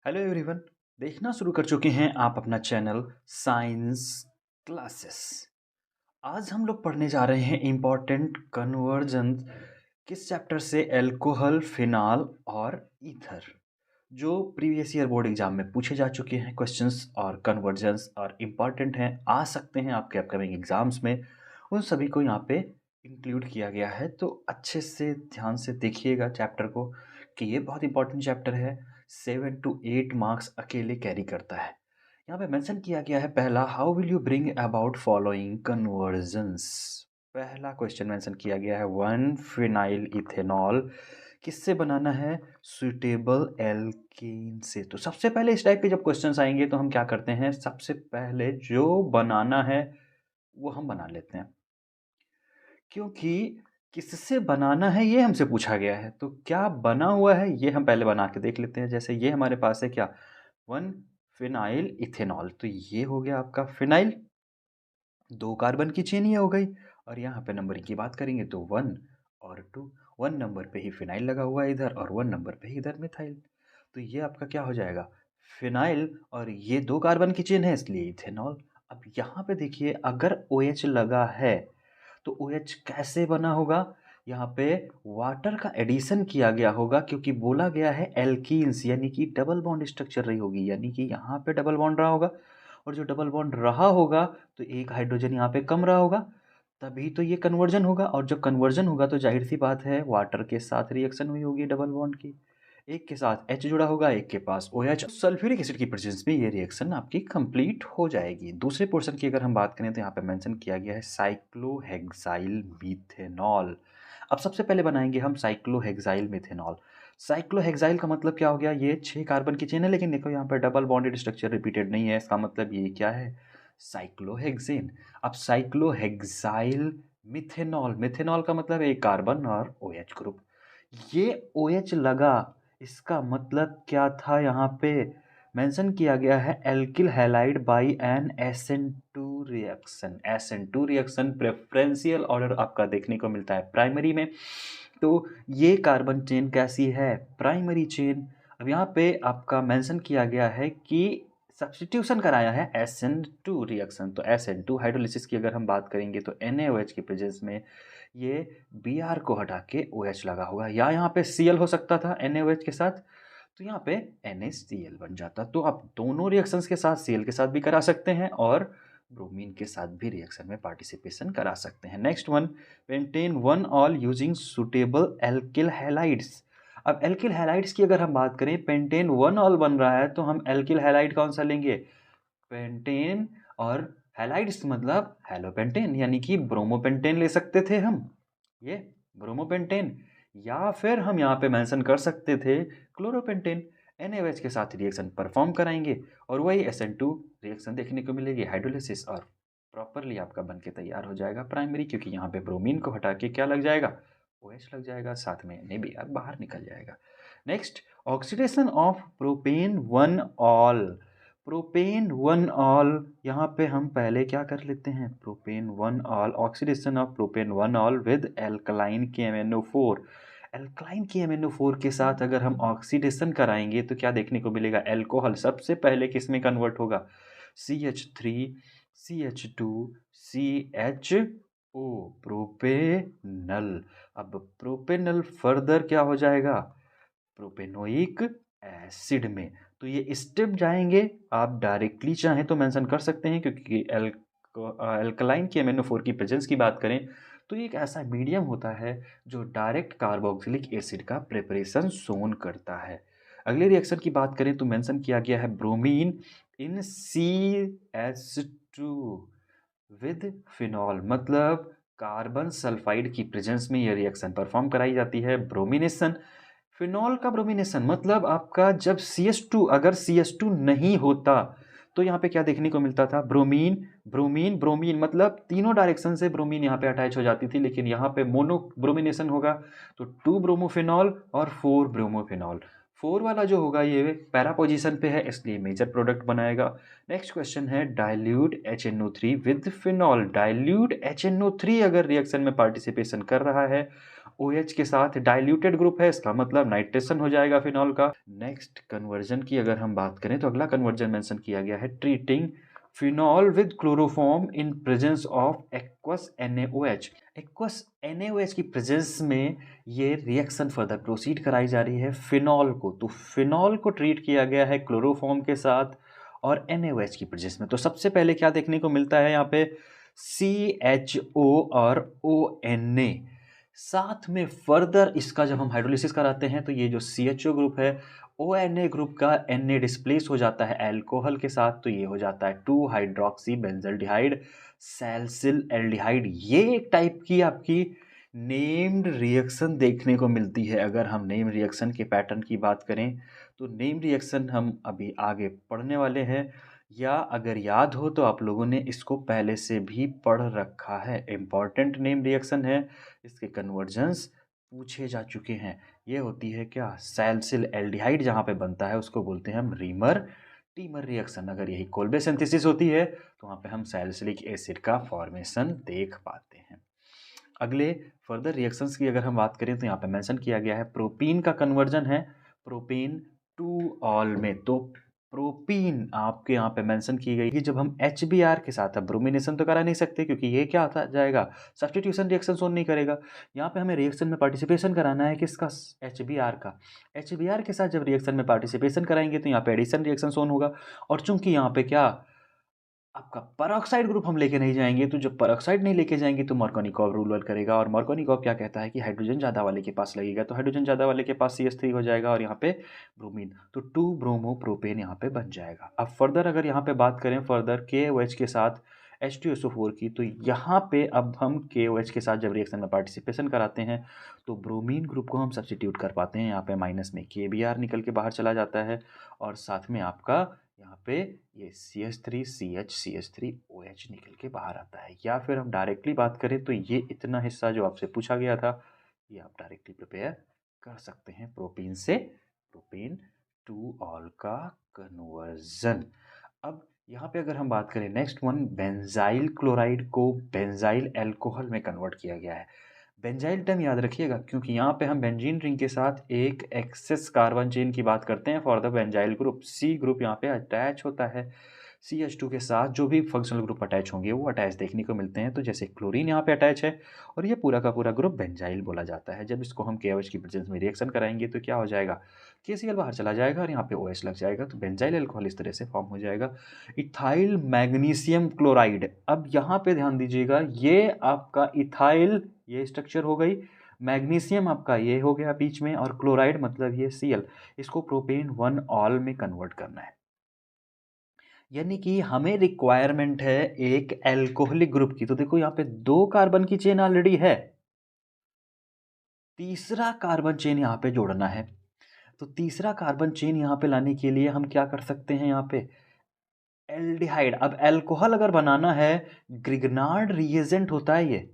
Hello everyone. देखना शुरू कर चुके हैं आप अपना चैनल साइंस क्लासेस। आज हम लोग पढ़ने जा रहे हैं इम्पॉर्टेंट कन्वर्जन किस चैप्टर से, एल्कोहल, फिनॉल और ईथर, जो प्रीवियस ईयर बोर्ड एग्जाम में पूछे जा चुके हैं क्वेश्चंस और कन्वर्जन्स और इम्पॉर्टेंट हैं, आ सकते हैं आपके अपकमिंग एग्जाम्स में। उन सभी को यहाँ पे इंक्लूड किया गया है, तो अच्छे से ध्यान से देखिएगा चैप्टर को कि ये बहुत इंपॉर्टेंट चैप्टर है। 7 to 8 मार्क्स अकेले कैरी करता है। यहाँ पे मेंशन किया गया है पहला, how will you bring about following convergence. पहला क्वेश्चन मेंशन किया गया है 1 फिनाइल इथेनॉल किससे बनाना है, सुटेबल एल्केन से। तो सबसे पहले इस टाइप के जब क्वेश्चंस आएंगे तो हम क्या करते हैं, सबसे पहले जो बनाना है वो हम बना लेते हैं, क्योंकि किससे बनाना है ये हमसे पूछा गया है। तो क्या बना हुआ है ये हम पहले बना के देख लेते हैं। जैसे ये हमारे पास है क्या, 1 फिनाइल इथेनॉल, तो ये हो गया आपका फिनाइल, 2 कार्बन की चेन ये हो गई। और यहाँ पे नंबरिंग की बात करेंगे तो 1 और 2, 1 नंबर पे ही फिनाइल लगा हुआ है इधर, और 1 नंबर पे ही इधर मिथाइल। तो ये आपका क्या हो जाएगा, फिनाइल, और ये 2 कार्बन की चेन है इसलिए इथेनॉल। अब यहाँ पे देखिए, अगर OH लगा है तो OH कैसे बना होगा, यहाँ पे वाटर का एडिशन किया गया होगा, क्योंकि बोला गया है एल्कीन्स, यानी कि डबल बॉन्ड स्ट्रक्चर रही होगी, यानी कि यहाँ पे डबल बॉन्ड रहा होगा, और जो डबल बॉन्ड रहा होगा तो एक हाइड्रोजन यहाँ पे कम रहा होगा, तभी तो ये कन्वर्जन होगा। और जब कन्वर्जन होगा तो जाहिर सी बात है वाटर के साथ रिएक्शन हुई होगी डबल बॉन्ड की, एक के साथ H जुड़ा होगा, एक के पास OH, सल्फ्यूरिक एसिड की प्रेजेंस में ये रिएक्शन आपकी कंप्लीट हो जाएगी। दूसरे पोर्शन की अगर हम बात करें तो यहाँ पे मेंशन किया गया है साइक्लोहेक्साइल मीथेनॉल। अब सबसे पहले बनाएंगे हम साइक्लोहेक्साइल मीथेनॉल। साइक्लोहेक्साइल का मतलब क्या हो गया, ये 6 कार्बन की चेन है, लेकिन देखो यहाँ पर डबल बॉन्डेड स्ट्रक्चर रिपीटेड नहीं है, इसका मतलब ये क्या है, साइक्लोहेक्सेन। अब साइक्लोहेक्साइल मिथेनॉल, मिथेनॉल का मतलब एक कार्बन और OH ग्रुप, ये OH लगा, इसका मतलब क्या था, यहाँ पे मेंशन किया गया है alkyl halide by an SN2 reaction. SN2 reaction preferential order आपका देखने को मिलता है प्राइमरी में, तो ये कार्बन चेन कैसी है, प्राइमरी चेन। अब यहाँ पे आपका मेंशन किया गया है कि सब्स्टिट्यूशन कराया है SN2 रिएक्शन, तो SN2 हाइड्रोलिसिस की अगर हम बात करेंगे तो NaOH के प्रेजेंस में ये Br को हटा के OH लगा होगा, या यहाँ पे Cl हो सकता था NaOH के साथ, तो यहाँ पे NaCl बन जाता। तो आप दोनों रिएक्शंस के साथ Cl के साथ भी करा सकते हैं और ब्रोमीन के साथ भी रिएक्शन में पार्टिसिपेशन करा सकते हैं। Next one, pentane one all using suitable alkyl halides. अब एल्किल हैलाइड्स की अगर हम बात करें, पेंटेन वन ऑल बन रहा है तो हम एल्किल हैलाइड कौन सा लेंगे, पेंटेन, और हैलाइड्स मतलब हेलोपेंटेन, यानी कि ब्रोमोपेंटेन ले सकते थे हम, ये ब्रोमोपेंटेन, या फिर हम यहाँ पे मेंशन कर सकते थे क्लोरोपेंटेन। NaOH के साथ रिएक्शन परफॉर्म कराएंगे और वही SN2 रिएक्शन देखने को मिलेगी, हाइड्रोलिसिस, और प्रॉपरली आपका बन के तैयार हो जाएगा प्राइमरी, क्योंकि यहाँ पे ब्रोमीन को हटा के क्या लग जाएगा, OH लग जाएगा, साथ में NaBr बाहर निकल जाएगा। Next, oxidation of propane one all. Propane one all, यहाँ पे हम पहले क्या कर लेते हैं, propane one all, oxidation of propane one all with alkaline KMnO4। Alkaline KMnO4 के साथ अगर हम ऑक्सीडेशन कराएंगे तो क्या देखने को मिलेगा, एल्कोहल सबसे पहले किस में कन्वर्ट होगा, CH3 CH2 CHO, प्रोपेनल। अब प्रोपेनल फर्दर क्या हो जाएगा, प्रोपेनोइक एसिड में। तो ये स्टेप जाएंगे, आप डायरेक्टली चाहें तो मेंशन कर सकते हैं, क्योंकि एल्कलाइन KMnO4 की प्रेजेंस की बात करें तो ये एक ऐसा मीडियम होता है जो डायरेक्ट कार्बोक्सिलिक एसिड का प्रिपरेशन शोन करता है। अगले रिएक्शन की बात करें तो मेंशन किया गया है bromine in CH2 with phenol, मतलब कार्बन सल्फाइड की प्रेजेंस में यह रिएक्शन परफॉर्म कराई जाती है, ब्रोमिनेशन। फिनॉल का ब्रोमिनेशन मतलब आपका जब CH2, अगर CH2 नहीं होता तो यहाँ पे क्या देखने को मिलता था, ब्रोमीन ब्रोमीन ब्रोमीन, मतलब तीनों डायरेक्शन से ब्रोमीन यहाँ पे अटैच हो जाती थी, लेकिन यहाँ पे मोनो ब्रोमिनेशन होगा तो 2 ब्रोमोफिनॉल और 4 ब्रोमोफिनॉल। 4 वाला जो होगा ये पैरा पोजीशन पे है, इसलिए मेजर प्रोडक्ट बनाएगा। नेक्स्ट क्वेश्चन है dilute HNO3 with phenol. Dilute HNO3 अगर रिएक्शन में पार्टिसिपेशन कर रहा है OH के साथ डाइल्यूटेड ग्रुप है, इसका मतलब नाइट्रेशन हो जाएगा फिनॉल का। नेक्स्ट कन्वर्जन की अगर हम बात करें तो अगला कन्वर्जन मेंशन किया गया है treating phenol with chloroform in presence of aqueous NaOH। Aqueous NaOH की प्रेजेंस में ये रिएक्शन फर्दर प्रोसीड कराई जा रही है फिनॉल को। तो फिनॉल को ट्रीट किया गया है क्लोरोफॉर्म के साथ और NaOH की प्रेजेंस में। तो सबसे पहले क्या देखने को मिलता है यहाँ पे CHO और ONA। साथ में फर्दर इसका जब हम हाइड्रोलिसिस कराते हैं तो ये जो CHO ग्रुप है ONA ग्रुप का Na डिस्प्लेस हो जाता है अल्कोहल के साथ, तो ये हो जाता है 2 हाइड्रोक्सी बेंजल्डिहाइड सैलिसिल एल्डिहाइड। ये एक टाइप की आपकी नेम्ड रिएक्शन देखने को मिलती है। अगर हम नेम रिएक्शन के पैटर्न की बात करें तो नेम रिएक्शन हम अभी आगे पढ़ने वाले हैं, या अगर याद हो तो आप लोगों ने इसको पहले से भी पढ़ रखा है। इम्पॉर्टेंट नेम रिएक्शन है, इसके कन्वर्जन्स पूछे जा चुके हैं। ये होती है क्या, सैलिसिल एल्डिहाइड जहाँ पे बनता है उसको बोलते हैं हम रीमर टीमर रिएक्शन। अगर यही कोल्बे सिंथेसिस होती है तो वहाँ पे हम सैलिसिलिक एसिड का फॉर्मेशन देख पाते हैं। अगले फर्दर रिएक्शंस की अगर हम बात करें तो यहाँ पे मेंशन किया गया है प्रोपीन का कन्वर्जन है प्रोपेन टू ऑल में। तो प्रोपीन आपके यहाँ पे मेंशन की गई कि जब हम HBr के साथ, अब ब्रोमिनेशन तो करा नहीं सकते क्योंकि ये क्या आता जाएगा, सब्स्टिट्यूशन रिएक्शन सोन नहीं करेगा। यहाँ पे हमें रिएक्शन में पार्टिसिपेशन कराना है किसका, HBr का। HBr के साथ जब रिएक्शन में पार्टिसिपेशन कराएंगे तो यहाँ पे एडिशन रिएक्शन सोन होगा। और चूंकि यहाँ पे क्या आपका परऑक्साइड ग्रुप हम लेके नहीं जाएंगे, तो जब परऑक्साइड नहीं लेके जाएंगे तो मार्कोनिकॉव रूल करेगा। और मार्कोनिकॉव क्या कहता है कि हाइड्रोजन ज़्यादा वाले के पास लगेगा, तो हाइड्रोजन ज़्यादा वाले के पास CH3 हो जाएगा और यहाँ पे ब्रोमीन, तो 2 ब्रोमो प्रोपेन यहाँ पे बन जाएगा। अब फर्दर अगर यहाँ पे बात करें फर्दर KOH के साथ H2SO4 की, तो यहाँ पे अब हम KOH के साथ जब रिएक्शन में पार्टिसिपेशन कराते हैं तो ब्रोमीन ग्रुप को हम सब्सटीट्यूट कर पाते हैं। यहाँ पे माइनस में KBr निकल के बाहर चला जाता है और साथ में आपका यहाँ पे ये CH3CH CH3OH निकल के बाहर आता है। या फिर हम डायरेक्टली बात करें तो ये इतना हिस्सा जो आपसे पूछा गया था ये आप डायरेक्टली प्रिपेयर कर सकते हैं प्रोपीन से प्रोपेन टू ऑल का कन्वर्जन। अब यहाँ पे अगर हम बात करें नेक्स्ट वन, बेंजाइल क्लोराइड को बेंजाइल अल्कोहल में कन्वर्ट किया गया है। बेंजाइल टर्म याद रखिएगा क्योंकि यहाँ पे हम बेंजीन रिंग के साथ एक एक्सेस कार्बन चेन की बात करते हैं for the benzyl group. C group यहाँ पे अटैच होता है CH2 के साथ। जो भी फंक्शनल ग्रुप अटैच होंगे वो अटैच देखने को मिलते हैं। तो जैसे क्लोरीन यहाँ पे अटैच है और ये पूरा का पूरा ग्रुप बेंजाइल बोला जाता है। जब इसको हम KOH की प्रेजेंस में रिएक्शन कराएंगे तो क्या हो जाएगा, KCl बाहर चला जाएगा और यहाँ पे OH लग जाएगा, तो बेंजाइल अल्कोहल इस तरह से फॉर्म हो जाएगा। इथाइल मैग्नीशियम क्लोराइड, अब यहाँ पे ध्यान दीजिएगा ये आपका इथाइल ये स्ट्रक्चर हो गई, मैग्नीशियम आपका ये हो गया बीच में, और क्लोराइड मतलब ये Cl, इसको प्रोपेन 1 ऑल में कन्वर्ट करना है। यानी कि हमें रिक्वायरमेंट है एक एल्कोहलिक ग्रुप की। तो देखो यहाँ पे 2 कार्बन की चेन ऑलरेडी है, तीसरा कार्बन चेन यहाँ पे जोड़ना है। तो तीसरा कार्बन चेन यहाँ पे लाने के लिए हम क्या कर सकते हैं, यहाँ पे एल्डिहाइड। अब अल्कोहल अगर बनाना है, ग्रिग्नार्ड रिएजेंट होता है, ये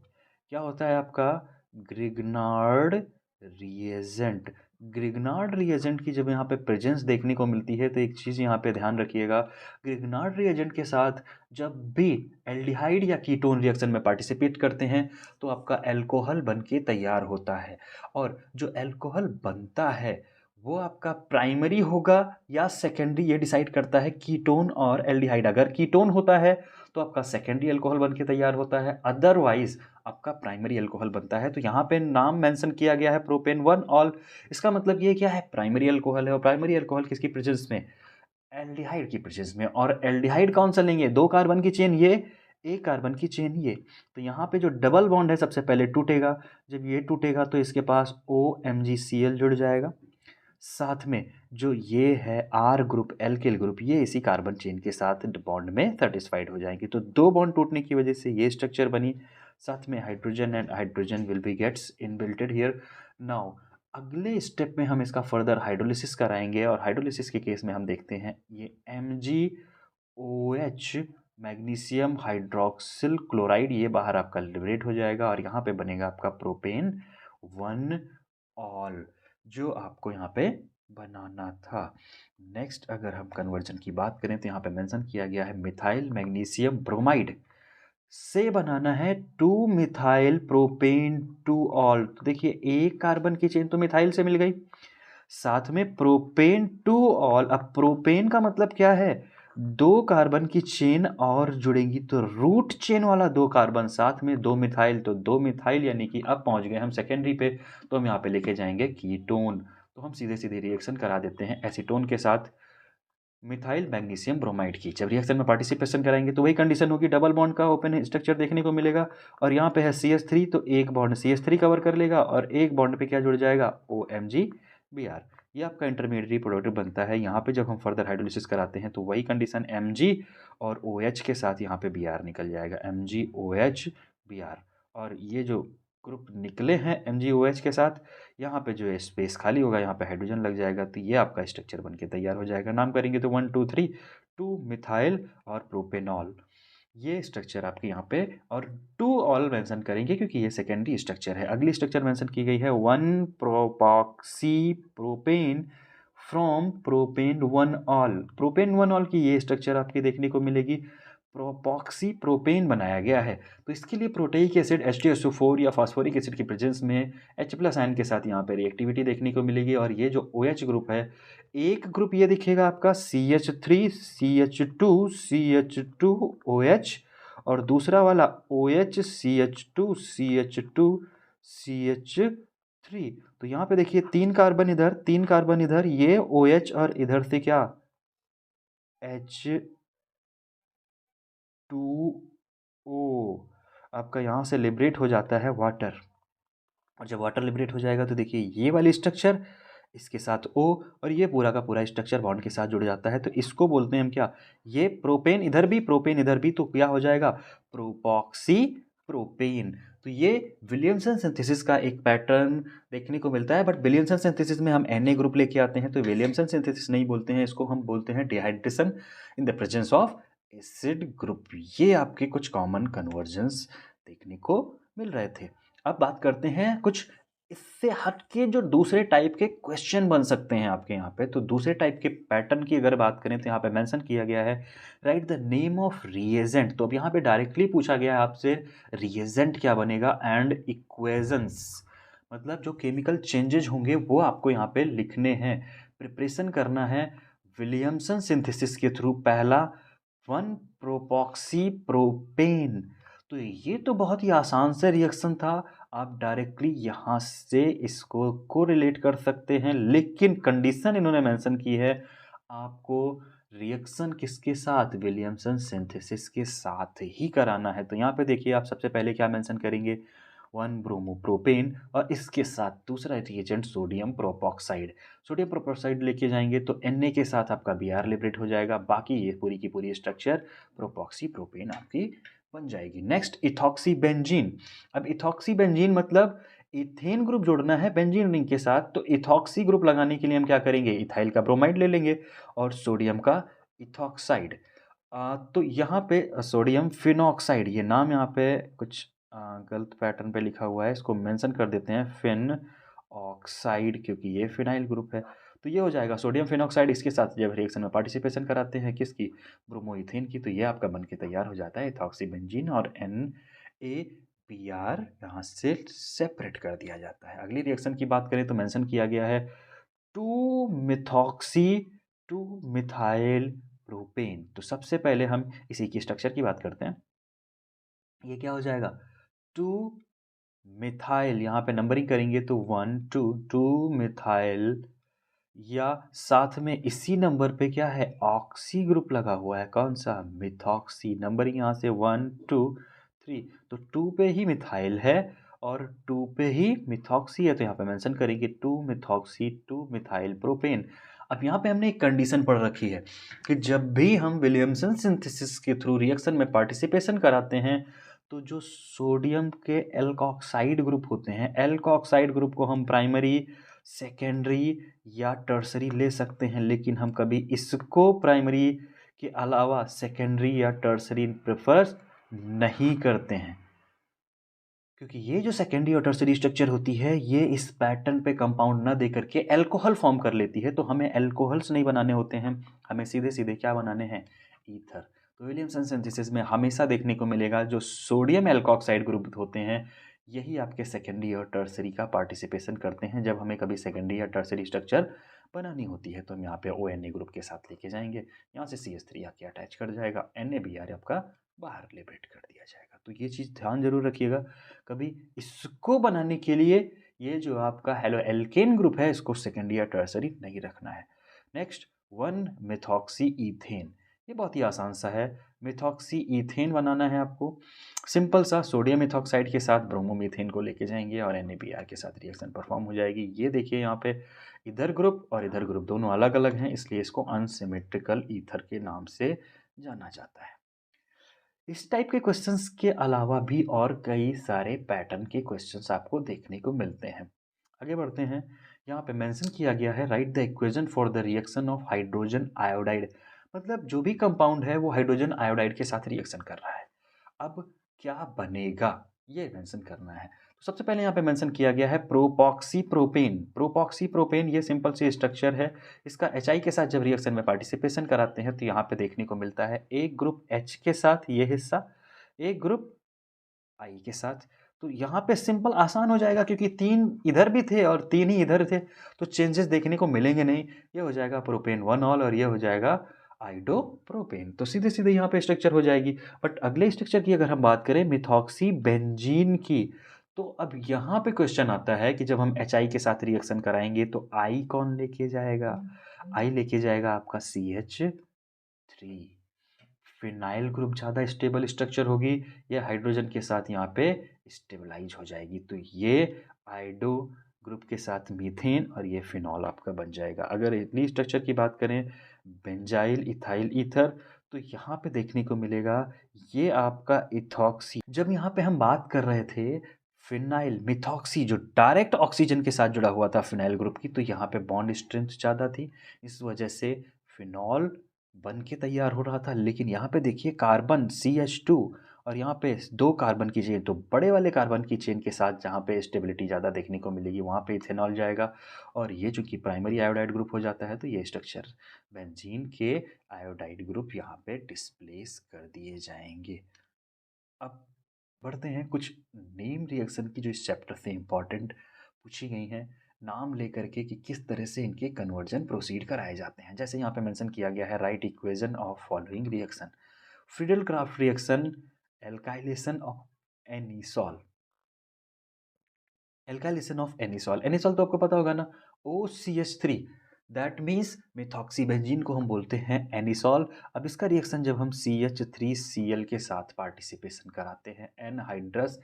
क्या होता है आपका, ग्रिग्नार्ड रिएजेंट। ग्रिग्नार्ड रिएजेंट की जब यहाँ पे प्रेजेंस देखने को मिलती है तो एक चीज़ यहाँ पे ध्यान रखिएगा, ग्रिग्नार्ड रिएजेंट के साथ जब भी एल्डिहाइड या कीटोन रिएक्शन में पार्टिसिपेट करते हैं तो आपका अल्कोहल बन के तैयार होता है। और जो अल्कोहल बनता है वो आपका प्राइमरी होगा या सेकेंडरी, ये डिसाइड करता है कीटोन और एल्डिहाइड। अगर कीटोन होता है तो आपका सेकेंडरी अल्कोहल बनके तैयार होता है, अदरवाइज आपका प्राइमरी अल्कोहल बनता है। तो यहाँ पे नाम मेंशन किया गया है प्रोपेन 1 ऑल। इसका मतलब ये क्या है, प्राइमरी अल्कोहल है, और प्राइमरी अल्कोहल किसकी प्रेजेंस में, एल्डिहाइड की प्रेजेंस में। और एल्डिहाइड कौन सा लेंगे, 2 कार्बन की चेन ये, एक कार्बन की चेन ये। तो यहाँ पे जो डबल बॉन्ड है सबसे पहले टूटेगा, जब ये टूटेगा तो इसके पास OMgCl जुड़ जाएगा। साथ में जो ये है R ग्रुप एल्किल ग्रुप, ये इसी कार्बन चेन के साथ बॉन्ड में सेटिस्फाइड हो जाएंगे। तो 2 बॉन्ड टूटने की वजह से ये स्ट्रक्चर बनी। साथ में hydrogen and hydrogen will be gets inbuilted here. Now अगले स्टेप में हम इसका फर्दर हाइड्रोलिसिस कराएंगे और हाइड्रोलिसिस के केस में हम देखते हैं ये MgOH मैग्नीशियम हाइड्रोक्सिल क्लोराइड ये बाहर आपका लिबरेट हो जाएगा और यहाँ पे बनेगा आपका प्रोपेन 1 ऑल जो आपको यहाँ पे बनाना था। नेक्स्ट अगर हम कन्वर्जन की बात करें तो यहाँ पे मेंशन किया गया है मिथाइल मैग्नीशियम ब्रोमाइड। से बनाना है 2 मिथाइल प्रोपेन 2 ऑल। तो देखिए एक कार्बन की चेन तो मिथाइल से मिल गई, साथ में प्रोपेन 2 ऑल। अब प्रोपेन का मतलब क्या है, 2 कार्बन की चेन और जुड़ेंगी तो रूट चेन वाला 2 कार्बन, साथ में 2 मिथाइल, तो 2 मिथाइल यानी कि अब पहुंच गए हम सेकेंडरी पे। तो हम यहाँ पे लेके जाएंगे कीटोन। तो हम सीधे सीधे रिएक्शन करा देते हैं एसीटोन के साथ मिथाइल मैग्नीशियम ब्रोमाइड की। जब रिएक्शन में पार्टिसिपेशन कराएंगे तो वही कंडीशन होगी, डबल बॉन्ड का ओपन स्ट्रक्चर देखने को मिलेगा। और यहाँ पे है CH3, तो एक बॉन्ड CH3 कवर कर लेगा और एक बॉन्ड पे क्या जुड़ जाएगा, OMgBr। ये आपका इंटरमीडिएट प्रोडक्ट बनता है। यहाँ पे जब हम फर्दर हाइड्रोलिसिस कराते हैं तो वही कंडीशन Mg और OH के साथ यहाँ पे Br निकल जाएगा, MgOH Br। और ये जो ग्रुप निकले हैं MgOH के साथ, यहाँ पे जो है स्पेस खाली होगा, यहाँ पे हाइड्रोजन लग जाएगा, तो ये आपका स्ट्रक्चर बन के तैयार हो जाएगा। नाम करेंगे तो 1 2 3 2 मिथाइल और प्रोपेनॉल, ये स्ट्रक्चर आपके यहाँ पे। और 2 ऑल मेंशन करेंगे क्योंकि ये सेकेंडरी स्ट्रक्चर है। अगली स्ट्रक्चर मेंशन की गई है 1 propoxy propane from propane 1 ol. Propane 1 ol की ये स्ट्रक्चर आपकी देखने को मिलेगी, प्रोपॉक्सी प्रोपेन बनाया गया है। तो इसके लिए प्रोटेइक एसिड H2SO4 या फास्फोरिक एसिड की प्रेजेंस में H+ आयन के साथ यहाँ पे रिएक्टिविटी देखने को मिलेगी। और ये जो OH ग्रुप है, एक ग्रुप ये दिखेगा आपका CH3 CH2 CH2OH, और दूसरा वाला OH CH2 CH2 CH3। तो यहाँ पे देखिए 3 कार्बन इधर 3 कार्बन इधर, ये OH और इधर से क्या H2O आपका यहाँ से लिबरेट हो जाता है वाटर। और जब वाटर लिबरेट हो जाएगा तो देखिए ये वाली स्ट्रक्चर इसके साथ O, और ये पूरा का पूरा स्ट्रक्चर बॉन्ड के साथ जुड़ जाता है। तो इसको बोलते हैं हम क्या, ये प्रोपेन इधर भी प्रोपेन इधर भी, तो क्या हो जाएगा, प्रोपॉक्सी प्रोपेन। तो ये विलियमसन सिंथेसिस का एक पैटर्न देखने को मिलता है। बट विलियमसन सिंथेसिस में हम Na ग्रुप लेके आते हैं, तो विलियमसन सिंथेसिस नहीं बोलते हैं, इसको हम बोलते हैं dehydration in the presence of acid group. ये आपके कुछ कॉमन कन्वर्जन्स देखने को मिल रहे थे। अब बात करते हैं कुछ इससे हट के जो दूसरे टाइप के क्वेश्चन बन सकते हैं आपके यहाँ पे। तो दूसरे टाइप के पैटर्न की अगर बात करें तो यहाँ पे मेंशन किया गया है, right the name of reagent. तो अब यहाँ पे डायरेक्टली पूछा गया है आपसे रिएजेंट क्या बनेगा एंड इक्वेशंस, मतलब जो केमिकल चेंजेज होंगे वो आपको यहाँ पे लिखने हैं, प्रिपरेशन करना है विलियमसन सिंथेसिस के थ्रू। पहला 1 प्रोपॉक्सी प्रोपेन। तो ये तो बहुत ही आसान से रिएक्शन था, आप डायरेक्टली यहाँ से इसको कोरिलेट कर सकते हैं। लेकिन कंडीशन इन्होंने मेंशन की है, आपको रिएक्शन किसके साथ, विलियमसन सिंथेसिस के साथ ही कराना है। तो यहाँ पे देखिए आप सबसे पहले क्या मेंशन करेंगे, 1 ब्रोमोप्रोपेन और इसके साथ दूसरा रिएजेंट सोडियम प्रोपॉक्साइड। सोडियम प्रोपॉक्साइड लेके जाएंगे तो Na के साथ आपका Br लिबरेट हो जाएगा, बाकी ये पूरी की पूरी स्ट्रक्चर प्रोपॉक्सी प्रोपेन आपकी बन जाएगी। Next ethoxy benzene. अब इथॉक्सी बेंजीन मतलब इथेन ग्रुप जोड़ना है बेंजीन रिंग के साथ। तो इथॉक्सी ग्रुप लगाने के लिए हम क्या करेंगे, इथाइल का ब्रोमाइड ले लेंगे और सोडियम का इथॉक्साइड। तो यहाँ पे सोडियम फिनॉक्साइड, ये नाम यहाँ पे कुछ गलत पैटर्न पे लिखा हुआ है, इसको मेंशन कर देते हैं फिन ऑक्साइड, क्योंकि ये फिनाइल ग्रुप है। तो ये हो जाएगा सोडियम फिनॉक्साइड। इसके साथ जब रिएक्शन में पार्टिसिपेशन कराते हैं किसकी, ब्रोमोइथेन की, तो ये आपका बन के तैयार हो जाता है इथॉक्सीबेंजीन, और NaBr यहाँ से सेपरेट कर दिया जाता है। अगली रिएक्शन की बात करें तो मेंशन किया गया है 2 मिथॉक्सी 2 मिथाइल प्रोपेन। तो सबसे पहले हम इसी की स्ट्रक्चर की बात करते हैं। ये क्या हो जाएगा, 2 मिथाइल, यहाँ पे नंबरिंग करेंगे तो 1 2 2 मिथाइल, या साथ में इसी नंबर पे क्या है, ऑक्सी ग्रुप लगा हुआ है, कौन सा, मिथॉक्सी। नंबरिंग यहाँ से 1 2 3, तो 2 पे ही मिथाइल है और 2 पे ही मिथॉक्सी है, तो यहाँ पे मेंशन करेंगे 2 मिथॉक्सी 2 मिथाइल प्रोपेन। अब यहाँ पे हमने एक कंडीशन पढ़ रखी है कि जब भी हम विलियमसन सिंथेसिस के थ्रू रिएक्शन में पार्टिसिपेशन कराते हैं तो जो सोडियम के एल्कोक्साइड ग्रुप होते हैं, एल्कोक्साइड ग्रुप को हम प्राइमरी, सेकेंडरी या टर्सरी ले सकते हैं, लेकिन हम कभी इसको प्राइमरी के अलावा सेकेंडरी या टर्सरी प्रेफर नहीं करते हैं, क्योंकि ये जो सेकेंडरी और टर्सरी स्ट्रक्चर होती है ये इस पैटर्न पे कंपाउंड न दे करके एल्कोहल फॉर्म कर लेती है। तो हमें एल्कोहल्स नहीं बनाने होते हैं, हमें सीधे सीधे क्या बनाने हैं, ईथर। तो विलियमसन सिंथेसिस में हमेशा देखने को मिलेगा जो सोडियम एल्कोक्साइड ग्रुप होते हैं, यही आपके सेकेंडरी और टर्सरी का पार्टिसिपेशन करते हैं। जब हमें कभी सेकेंडरी या टर्सरी स्ट्रक्चर बनानी होती है तो हम यहाँ पे ONA ग्रुप के साथ लेके जाएंगे, यहाँ से CH3 आके अटैच कर जाएगा, NaBr आपका बाहर लिबरेट कर दिया जाएगा। तो ये चीज़ ध्यान जरूर रखिएगा, कभी इसको बनाने के लिए ये जो आपका हेलो एल्केन ग्रुप है इसको सेकेंडरी या टर्सरी नहीं रखना है। नेक्स्ट 1 मेथॉक्सी ईथेन, ये बहुत ही आसान सा है। मेथॉक्सी ईथेन बनाना है आपको, सिंपल सा सोडियम इथॉक्साइड के साथ ब्रोमोमीथेन को लेके जाएंगे और NaBr के साथ रिएक्शन परफॉर्म हो जाएगी। ये देखिए यहाँ पे इधर ग्रुप और इधर ग्रुप दोनों अलग अलग हैं, इसलिए इसको अनसिमेट्रिकल ईथर के नाम से जाना जाता है। इस टाइप के क्वेश्चंस के अलावा भी और कई सारे पैटर्न के क्वेश्चंस आपको देखने को मिलते हैं। आगे बढ़ते हैं, यहाँ पे मेंशन किया गया है right the equation for the reaction of hydrogen iodide, मतलब जो भी कंपाउंड है वो हाइड्रोजन आयोडाइड के साथ रिएक्शन कर रहा है, अब क्या बनेगा ये मेंशन करना है। तो सबसे पहले यहाँ पे मेंशन किया गया है प्रोपॉक्सी प्रोपेन। प्रोपॉक्सी प्रोपेन ये सिंपल सी स्ट्रक्चर है, इसका HI के साथ जब रिएक्शन में पार्टिसिपेशन कराते हैं तो यहाँ पे देखने को मिलता है एक ग्रुप H के साथ ये हिस्सा, एक ग्रुप I के साथ। तो यहाँ पे सिंपल आसान हो जाएगा क्योंकि 3 इधर भी थे और 3 ही इधर थे, तो चेंजेस देखने को मिलेंगे नहीं। ये हो जाएगा प्रोपेन 1 ऑल और ये हो जाएगा आइडोप्रोपेन, तो सीधे सीधे यहाँ पे स्ट्रक्चर हो जाएगी। बट अगले स्ट्रक्चर की अगर हम बात करें मिथॉक्सी बेंजीन की, तो अब यहाँ पे क्वेश्चन आता है कि जब हम HI के साथ रिएक्शन कराएंगे तो I कौन लेके जाएगा? I लेके जाएगा आपका CH3। फिनाइल ग्रुप ज़्यादा स्टेबल स्ट्रक्चर होगी, ये हाइड्रोजन के साथ यहाँ पे स्टेबलाइज हो जाएगी, तो ये आइडो ग्रुप के साथ मीथेन और ये फिनॉल आपका बन जाएगा। अगर इतनी स्ट्रक्चर की बात करें बेंजाइल इथाइल ईथर, तो यहाँ पे देखने को मिलेगा ये आपका इथॉक्सी। जब यहाँ पे हम बात कर रहे थे फिनाइल मिथॉक्सी जो डायरेक्ट ऑक्सीजन के साथ जुड़ा हुआ था फिनाइल ग्रुप की, तो यहाँ पे बॉन्ड स्ट्रेंथ ज़्यादा थी, इस वजह से फिनॉल बन के तैयार हो रहा था। लेकिन यहाँ पे देखिए कार्बन CH2 और यहाँ पे 2 कार्बन की चेन, तो बड़े वाले कार्बन की चेन के साथ जहाँ पे स्टेबिलिटी ज़्यादा देखने को मिलेगी वहाँ पे इथेनॉल जाएगा और ये चूंकि प्राइमरी आयोडाइड ग्रुप हो जाता है तो ये स्ट्रक्चर बेंजीन के आयोडाइड ग्रुप यहाँ पे डिस्प्लेस कर दिए जाएंगे। अब बढ़ते हैं कुछ नेम रिएक्शन की जो इस चैप्टर से इम्पॉर्टेंट पूछी गई हैं, नाम लेकर के कि किस तरह से इनके कन्वर्जन प्रोसीड कराए जाते हैं। जैसे यहाँ पे मेंशन किया गया है right equation of following reaction, Friedel craft reaction alkylation of anisole. Alkylation of anisole, anisole तो आपको पता होगा ना, OCH3, दैट मीन्स मेथॉक्सीबेंजीन को हम बोलते हैं एनिसॉल। अब इसका रिएक्शन जब हम CH3Cl के साथ पार्टिसिपेशन कराते हैं एनहाइड्रस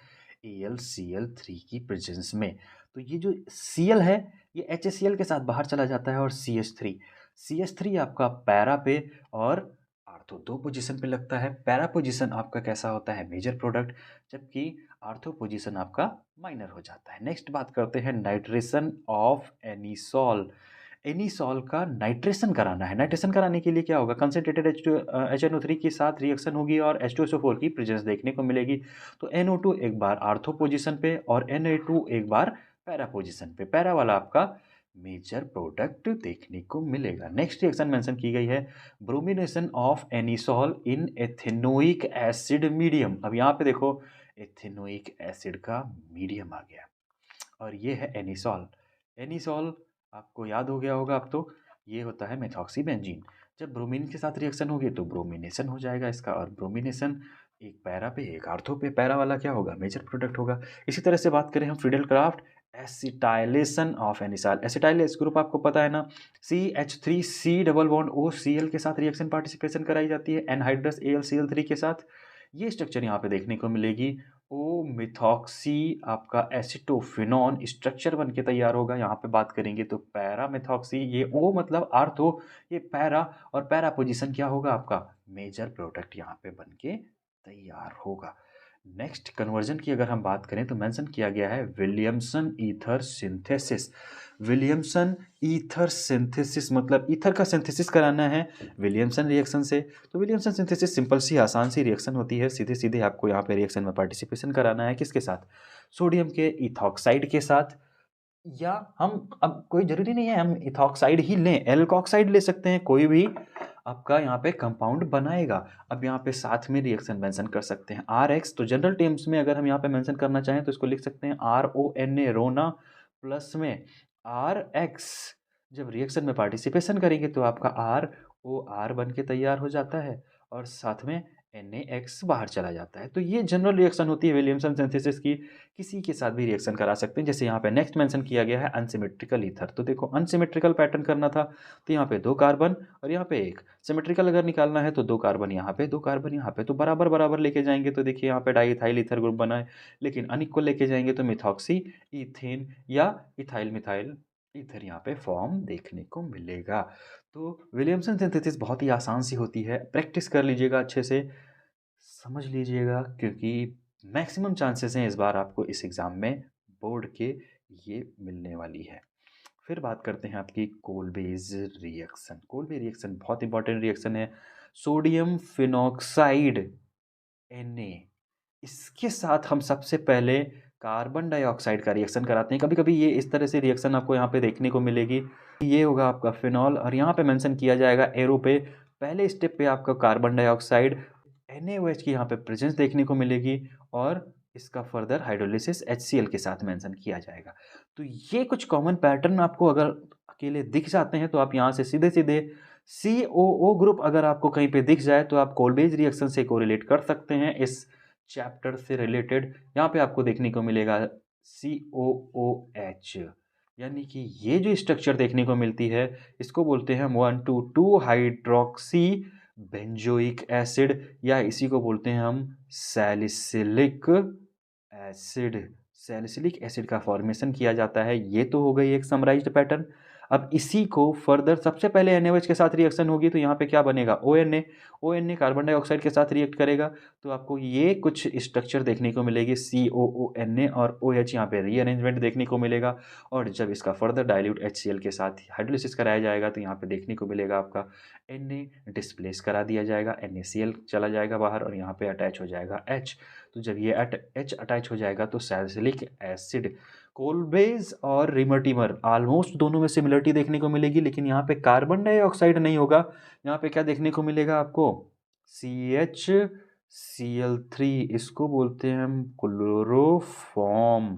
AlCl3 की प्रेजेंस में, तो ये जो Cl है ये HCl के साथ बाहर चला जाता है और CH3 आपका पैरा पे और आर्थो 2 पोजीशन पे लगता है। पैरा पोजीशन आपका कैसा होता है मेजर प्रोडक्ट, जबकि आर्थो पोजीशन आपका माइनर हो जाता है। नेक्स्ट बात करते हैं नाइट्रेशन ऑफ एनिसॉल। एनिसॉल का नाइट्रेशन कराना है, नाइट्रेशन कराने के लिए क्या होगा, कंसनट्रेटेड HNO3 के साथ रिएक्शन होगी और H2SO4 की प्रेजेंस देखने को मिलेगी। तो NO2 एक बार आर्थो पोजीशन पे और Na2 एक बार पैरा पोजीशन पे, पैरा वाला आपका मेजर प्रोडक्ट देखने को मिलेगा। नेक्स्ट रिएक्शन मेंशन की गई है bromination of anisole in ethanoic acid medium. अब यहाँ पे देखो एथेनोइक एसिड का मीडियम आ गया और ये है एनिसॉल। एनिसॉल आपको याद हो गया होगा अब तो, ये होता है मेथॉक्सीबेंजीन। जब ब्रोमीन के साथ रिएक्शन होगी तो ब्रोमिनेशन हो जाएगा इसका, और ब्रोमिनेशन एक पैरा पे एक आर्थो पे, पैरा वाला क्या होगा मेजर प्रोडक्ट होगा। इसी तरह से बात करें हम Friedel Crafts acetylation of anisole, acetylase group आपको पता है ना, CH3C डबल बॉन्ड OCl के साथ रिएक्शन पार्टिसिपेशन कराई जाती है एनहाइड्रस AlCl3 के साथ। ये स्ट्रक्चर यहाँ पे देखने को मिलेगी ओ मिथॉक्सी आपका एसिटोफिनॉन स्ट्रक्चर बन के तैयार होगा। यहाँ पे बात करेंगे तो पैरा मिथॉक्सी, ये ओ मतलब आर्थो, ये पैरा, और पैरा पोजीशन क्या होगा आपका मेजर प्रोडक्ट यहाँ पे बन के तैयार होगा। नेक्स्ट कन्वर्जन की अगर हम बात करें तो मेंशन किया गया है Williamson ether synthesis. Williamson ether synthesis मतलब ईथर का सिंथेसिस कराना है विलियमसन रिएक्शन से। तो विलियमसन सिंथेसिस सिंपल सी आसान सी रिएक्शन होती है, सीधे सीधे आपको यहाँ पे रिएक्शन में पार्टिसिपेशन कराना है किसके साथ, सोडियम के इथॉक्साइड के साथ, या हम अब कोई जरूरी नहीं है हम इथॉक्साइड ही लें, एल्कोक्साइड ले सकते हैं, कोई भी आपका यहाँ पे कंपाउंड बनाएगा। अब यहाँ पे साथ में रिएक्शन मेंशन कर सकते हैं RX, तो जनरल टर्म्स में अगर हम यहाँ पे मेंशन करना चाहें तो इसको लिख सकते हैं RONA रोना प्लस में RX। जब रिएक्शन में पार्टिसिपेशन करेंगे तो आपका ROR बन के तैयार हो जाता है और साथ में NaX बाहर चला जाता है। तो ये जनरल रिएक्शन होती है विलियमसन सिंथेसिस की। किसी के साथ भी रिएक्शन करा सकते हैं। जैसे यहाँ पे नेक्स्ट मेंशन किया गया है अनसिमेट्रिकल ईथर। तो देखो अनसिमेट्रिकल पैटर्न करना था तो यहाँ पे 2 कार्बन और यहाँ पे 1। सिमेट्रिकल अगर निकालना है तो 2 कार्बन यहाँ पे, 2 कार्बन यहाँ पे, तो बराबर-बराबर लेके जाएँगे तो देखिए यहाँ पे डाइइथाइल ईथर ग्रुप बना है। लेकिन अनइक्वल लेके जाएँगे तो मिथॉक्सी ईथेन या इथाइल मिथाइल ईथर यहाँ पे फॉर्म देखने को मिलेगा। तो विलियमसन सिंथेसिस बहुत ही आसान सी होती है। प्रैक्टिस कर लीजिएगा अच्छे से, समझ लीजिएगा, क्योंकि मैक्सिमम चांसेस हैं इस बार आपको इस एग्ज़ाम में बोर्ड के ये मिलने वाली है। फिर बात करते हैं आपकी कोलबेज रिएक्शन। कोलबे रिएक्शन बहुत इंपॉर्टेंट रिएक्शन है। सोडियम फिनॉक्साइड Na, इसके साथ हम सबसे पहले कार्बन डाइऑक्साइड का रिएक्शन कराते हैं। कभी-कभी ये इस तरह से रिएक्शन आपको यहाँ पे देखने को मिलेगी। ये होगा आपका फिनॉल और यहाँ पे मेंशन किया जाएगा एरो पे। पहले स्टेप पे आपका कार्बन डाइऑक्साइड NaOH की यहाँ पे प्रेजेंस देखने को मिलेगी और इसका फर्दर हाइड्रोलिसिस HCl के साथ मेंशन किया जाएगा। तो ये कुछ कॉमन पैटर्न आपको अगर अकेले दिख जाते हैं तो आप यहाँ से सीधे-सीधे COO ग्रुप अगर आपको कहीं पे दिख जाए तो आप कोलबेज रिएक्शन से कोरिलेट कर सकते हैं। इस चैप्टर से रिलेटेड यहाँ पे आपको देखने को मिलेगा COOH, यानी कि ये जो स्ट्रक्चर देखने को मिलती है इसको बोलते हैं 1,2,2 हाइड्रोक्सी बेंजोइक एसिड या इसी को बोलते हैं हम सैलिसिलिक एसिड। सैलिसिलिक एसिड का फॉर्मेशन किया जाता है। ये तो हो गई एक समराइज्ड पैटर्न। अब इसी को फर्दर सबसे पहले NaOH के साथ रिएक्शन होगी तो यहाँ पे क्या बनेगा ONA। ONA कार्बन डाइऑक्साइड के साथ रिएक्ट करेगा तो आपको ये कुछ स्ट्रक्चर देखने को मिलेगी COONA और OH यहाँ पे रीअरेंजमेंट देखने को मिलेगा। और जब इसका फर्दर डाइल्यूट HCl के साथ हाइड्रोलिसिस कराया जाएगा तो यहाँ पे देखने को मिलेगा आपका Na डिस्प्लेस करा दिया जाएगा, NaCl चला जाएगा बाहर और यहाँ पे अटैच हो जाएगा H। तो जब ये H अटैच हो जाएगा तो सैलिसिलिक एसिड। कोलबेज और रिमर्टिमर ऑलमोस्ट दोनों में सिमिलरिटी देखने को मिलेगी, लेकिन यहाँ पे कार्बन डाइऑक्साइड नहीं होगा। यहाँ पे क्या देखने को मिलेगा आपको CHCl3, इसको बोलते हैं हम क्लोरोफॉर्म।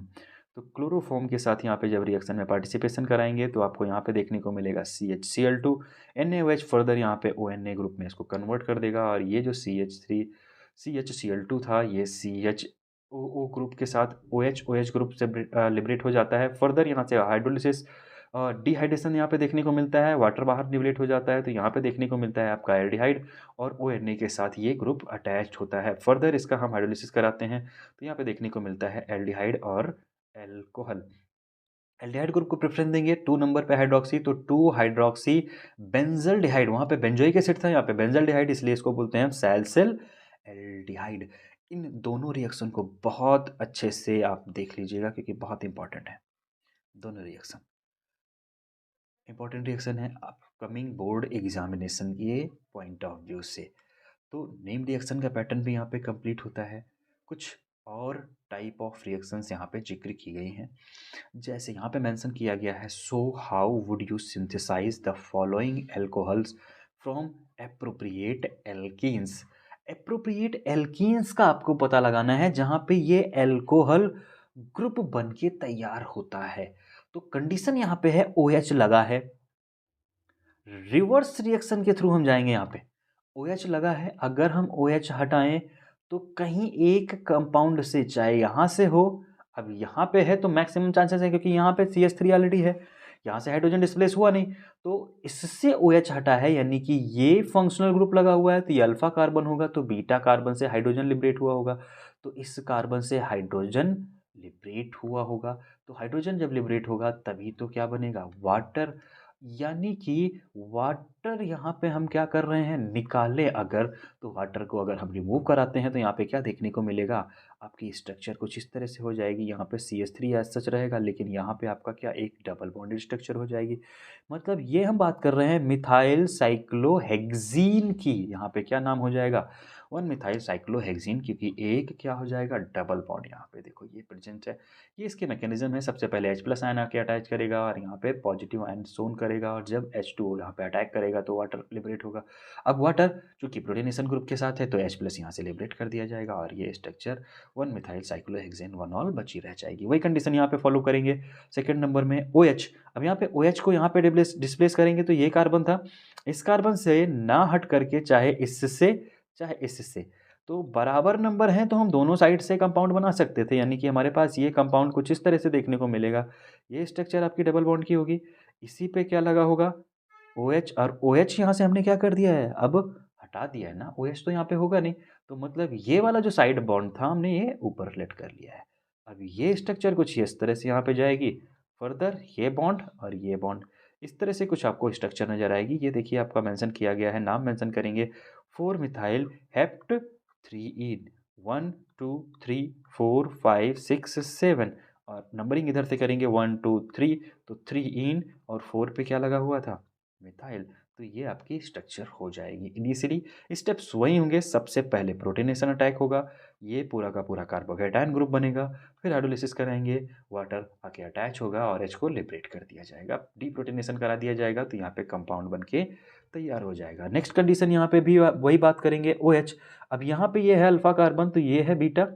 तो क्लोरोफॉर्म के साथ यहाँ पे जब रिएक्शन में पार्टिसिपेशन कराएंगे तो आपको यहाँ पे देखने को मिलेगा CHCl2। NaOH फर्दर यहाँ पे ONA ग्रुप में इसको कन्वर्ट कर देगा और ये जो CHCl2 था ये CHOO ग्रुप के साथ OH ग्रुप से लिबरेट हो जाता है। फर्दर यहाँ से हाइड्रोलिसिस डिहाइड्रेशन यहाँ पे देखने को मिलता है, वाटर बाहर लिबरेट हो जाता है तो यहाँ पे देखने को मिलता है आपका एल्डिहाइड और ONA के साथ ये ग्रुप अटैच्ड होता है। फर्दर इसका हम हाइड्रोलिसिस कराते हैं तो यहाँ पे देखने को मिलता है एल्डिहाइड और एल्कोहल। एल्डिहाइड ग्रुप को प्रेफरेंस देंगे 2 नंबर पे हाइड्रोक्सी, तो 2 हाइड्रोक्सी बेंजल्डिहाइड। वहाँ पे बेंजोइक एसिड था, यहाँ पे बेंजल्डिहाइड, इसलिए इसको बोलते हैं हम सैलिसिल एल्डिहाइड। इन दोनों रिएक्शन को बहुत अच्छे से आप देख लीजिएगा क्योंकि बहुत इंपॉर्टेंट है। दोनों रिएक्शन इंपॉर्टेंट रिएक्शन है अपकमिंग बोर्ड एग्जामिनेशन के पॉइंट ऑफ व्यू से। तो नेम रिएक्शन का पैटर्न भी यहाँ पे कंप्लीट होता है। कुछ और टाइप ऑफ रिएक्शंस यहाँ पे जिक्र की गई हैं। जैसे यहाँ पे मेंशन किया गया है, so how would you synthesise the following alcohols from appropriate alkenes. Appropriate alkenes का आपको पता लगाना है जहाँ पे ये एल्कोहल ग्रुप बन के तैयार होता है। तो कंडीशन यहाँ पे है OH लगा है, रिवर्स रिएक्शन के थ्रू हम जाएंगे। यहाँ पे OH लगा है, अगर हम OH हटाएं तो कहीं एक कंपाउंड से, चाहे यहाँ से हो, अब यहाँ पे है तो मैक्सिमम चांसेस है क्योंकि यहाँ पे CH3 ऑलरेडी है, यहाँ से हाइड्रोजन डिस्प्लेस हुआ नहीं, तो इससे OH हटा है यानी कि ये फंक्शनल ग्रुप लगा हुआ है तो ये अल्फा कार्बन होगा, तो बीटा कार्बन से हाइड्रोजन लिबरेट हुआ होगा, तो इस कार्बन से हाइड्रोजन लिबरेट हुआ होगा। तो हाइड्रोजन जब लिबरेट होगा तभी तो क्या बनेगा, वाटर। यानी कि वाटर यहाँ पे हम क्या कर रहे हैं, निकालें अगर, तो वाटर को अगर हम रिमूव कराते हैं तो यहाँ पे क्या देखने को मिलेगा, आपकी स्ट्रक्चर कुछ इस तरह से हो जाएगी। यहाँ पे CH3 एज सच रहेगा लेकिन यहाँ पे आपका क्या, एक डबल बॉन्डेड स्ट्रक्चर हो जाएगी। मतलब ये हम बात कर रहे हैं मिथाइल साइक्लोहेक्सीन की, यहाँ पे क्या नाम हो जाएगा, 1 मिथाइल साइक्लोहेक्सीन, क्योंकि एक क्या हो जाएगा डबल बॉन्ड यहाँ पे देखो ये प्रेजेंट है। ये इसके मैकेनिज्म है, सबसे पहले H+ आयन आके अटैच करेगा और यहाँ पे पॉजिटिव आयन शोन करेगा, और जब H2O यहाँ पे अटैक करेगा तो वाटर लिबरेट होगा। अब वाटर चूंकि प्रोटीनेशन ग्रुप के साथ है तो H+ यहाँ से लिबरेट कर दिया जाएगा और ये स्ट्रक्चर 1 मिथाइल साइक्लोहेक्सेन 1 ऑल बची रह जाएगी। वही कंडीशन यहाँ पे फॉलो करेंगे। सेकंड नंबर में OH, अब यहाँ पे OH को यहाँ पे डिस्प्लेस करेंगे तो ये कार्बन था, इस कार्बन से ना हट करके चाहे इससे तो बराबर नंबर हैं तो हम दोनों साइड से कंपाउंड बना सकते थे, यानी कि हमारे पास ये कंपाउंड कुछ इस तरह से देखने को मिलेगा। ये स्ट्रक्चर आपकी डबल बॉन्ड की होगी, इसी पे क्या लगा होगा OH, और OH यहाँ से हमने क्या कर दिया है अब हटा दिया है ना, OH तो यहाँ पे होगा नहीं, तो मतलब ये वाला जो साइड बॉन्ड था हमने ये ऊपर लेट कर लिया है। अब ये स्ट्रक्चर कुछ इस तरह से यहाँ पे जाएगी, फर्दर ये बॉन्ड और ये बॉन्ड, इस तरह से कुछ आपको स्ट्रक्चर नजर आएगी। ये देखिए आपका मेंशन किया गया है, नाम मेंशन करेंगे 4 मिथाइल हेप्ट 3 इन 1 2 3 4 5 6 7, और नंबरिंग इधर से करेंगे 1 2 3, तो 3 इन और 4 पे क्या लगा हुआ था मिथाइल, तो ये आपकी स्ट्रक्चर हो जाएगी। इनिशियली स्टेप्स वही होंगे, सबसे पहले प्रोटीनेशन अटैक होगा, ये पूरा का पूरा कार्बोकेटायन ग्रुप बनेगा, फिर हाइड्रोलिसिस कराएंगे, वाटर आके अटैच होगा और H को लिबरेट कर दिया जाएगा, डीप्रोटीनेशन करा दिया जाएगा, तो यहाँ पे कंपाउंड बन के तैयार हो जाएगा। नेक्स्ट कंडीशन यहाँ पे भी वही बात करेंगे OH। अब यहाँ पे ये है अल्फा कार्बन, तो ये है बीटा,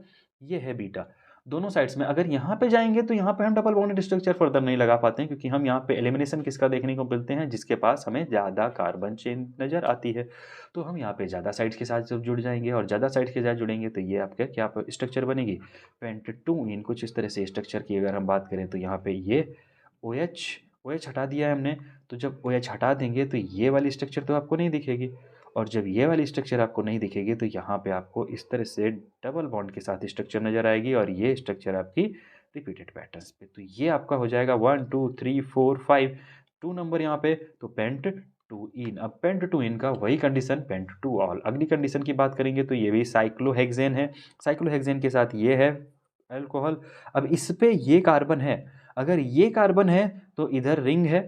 ये है बीटा, दोनों साइड्स में अगर यहाँ पे जाएंगे तो यहाँ पे हम डबल बॉन्डेड स्ट्रक्चर फर्दर नहीं लगा पाते हैं, क्योंकि हम यहाँ पे एलिमिनेशन किसका देखने को मिलते हैं, जिसके पास हमें ज़्यादा कार्बन चेन नज़र आती है, तो हम यहाँ पे ज़्यादा साइड्स के साथ जब जुड़ जाएंगे और ज़्यादा साइड्स के साथ जुड़ेंगे तो ये आपका क्या स्ट्रक्चर बनेगी पेंट 2 इन, कुछ इस तरह से स्ट्रक्चर की अगर हम बात करें तो यहाँ पे ये OH हटा दिया है हमने, तो जब OH हटा देंगे तो ये वाली स्ट्रक्चर तो आपको नहीं दिखेगी, और जब ये वाली स्ट्रक्चर आपको नहीं दिखेगी तो यहाँ पे आपको इस तरह से डबल बॉन्ड के साथ स्ट्रक्चर नज़र आएगी, और ये स्ट्रक्चर आपकी रिपीटेड पैटर्न्स पे, तो ये आपका हो जाएगा 1 2 3 4 5, 2 नंबर यहाँ पे, तो पेंट 2 इन। अब पेंट 2 इन का वही कंडीशन पेंट 2 ऑल। अगली कंडीशन की बात करेंगे तो ये भी साइक्लोहेक्सेन है, साइक्लोहेक्सेन के साथ ये है अल्कोहल। अब इस पे ये कार्बन है, अगर ये कार्बन है तो इधर रिंग है,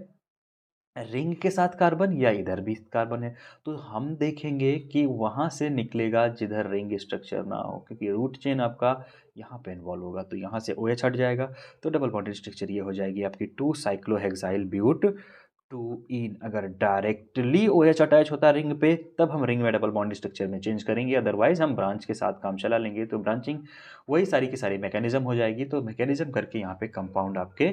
रिंग के साथ कार्बन या इधर भी कार्बन है, तो हम देखेंगे कि वहां से निकलेगा जिधर रिंग स्ट्रक्चर ना हो, क्योंकि रूट चेन आपका यहाँ पे इन्वॉल्व होगा, तो यहाँ से OH हट जाएगा, तो डबल बॉन्डेड स्ट्रक्चर ये हो जाएगी आपकी 2 साइक्लोहेक्साइल ब्यूट 2 इन। अगर डायरेक्टली OH अटैच होता है रिंग पे तब हम रिंग में डबल बॉन्ड स्ट्रक्चर में चेंज करेंगे, अदरवाइज हम ब्रांच के साथ काम चला लेंगे, तो ब्रांचिंग वही सारी की सारी मैकेनिज्म हो जाएगी, तो मैकेनिज्म करके यहाँ पे कंपाउंड आपके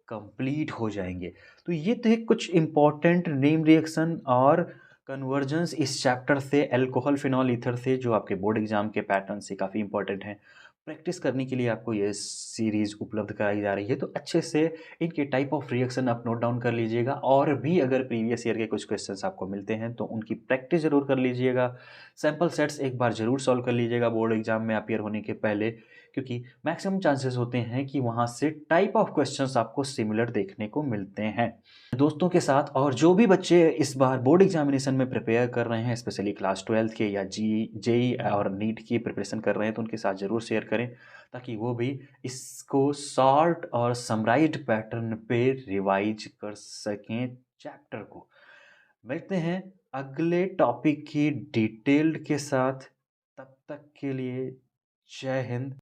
कंप्लीट हो जाएंगे। तो ये थे कुछ इंपॉर्टेंट नेम रिएक्शन और कन्वर्जेंस इस चैप्टर से अल्कोहल फिनॉल ईथर से, जो आपके बोर्ड एग्जाम के पैटर्न से काफ़ी इंपॉर्टेंट हैं। प्रैक्टिस करने के लिए आपको ये सीरीज़ उपलब्ध कराई जा रही है, तो अच्छे से इनके टाइप ऑफ रिएक्शन आप नोट डाउन कर लीजिएगा, और भी अगर प्रीवियस ईयर के कुछ क्वेश्चंस आपको मिलते हैं तो उनकी प्रैक्टिस ज़रूर कर लीजिएगा। सैम्पल सेट्स एक बार ज़रूर सॉल्व कर लीजिएगा बोर्ड एग्जाम में अपीयर होने के पहले, क्योंकि मैक्सिमम चांसेस होते हैं कि वहाँ से टाइप ऑफ क्वेश्चंस आपको सिमिलर देखने को मिलते हैं। दोस्तों के साथ और जो भी बच्चे इस बार बोर्ड एग्जामिनेशन में प्रिपेयर कर रहे हैं, स्पेशली क्लास 12 के या जेई और नीट की प्रिपरेशन कर रहे हैं, तो उनके साथ ज़रूर शेयर करें, ताकि वो भी इसको शॉर्ट और समराइज्ड पैटर्न पे रिवाइज कर सकें चैप्टर को। मिलते हैं अगले टॉपिक की डिटेल्ड के साथ, तब तक के लिए जय हिंद।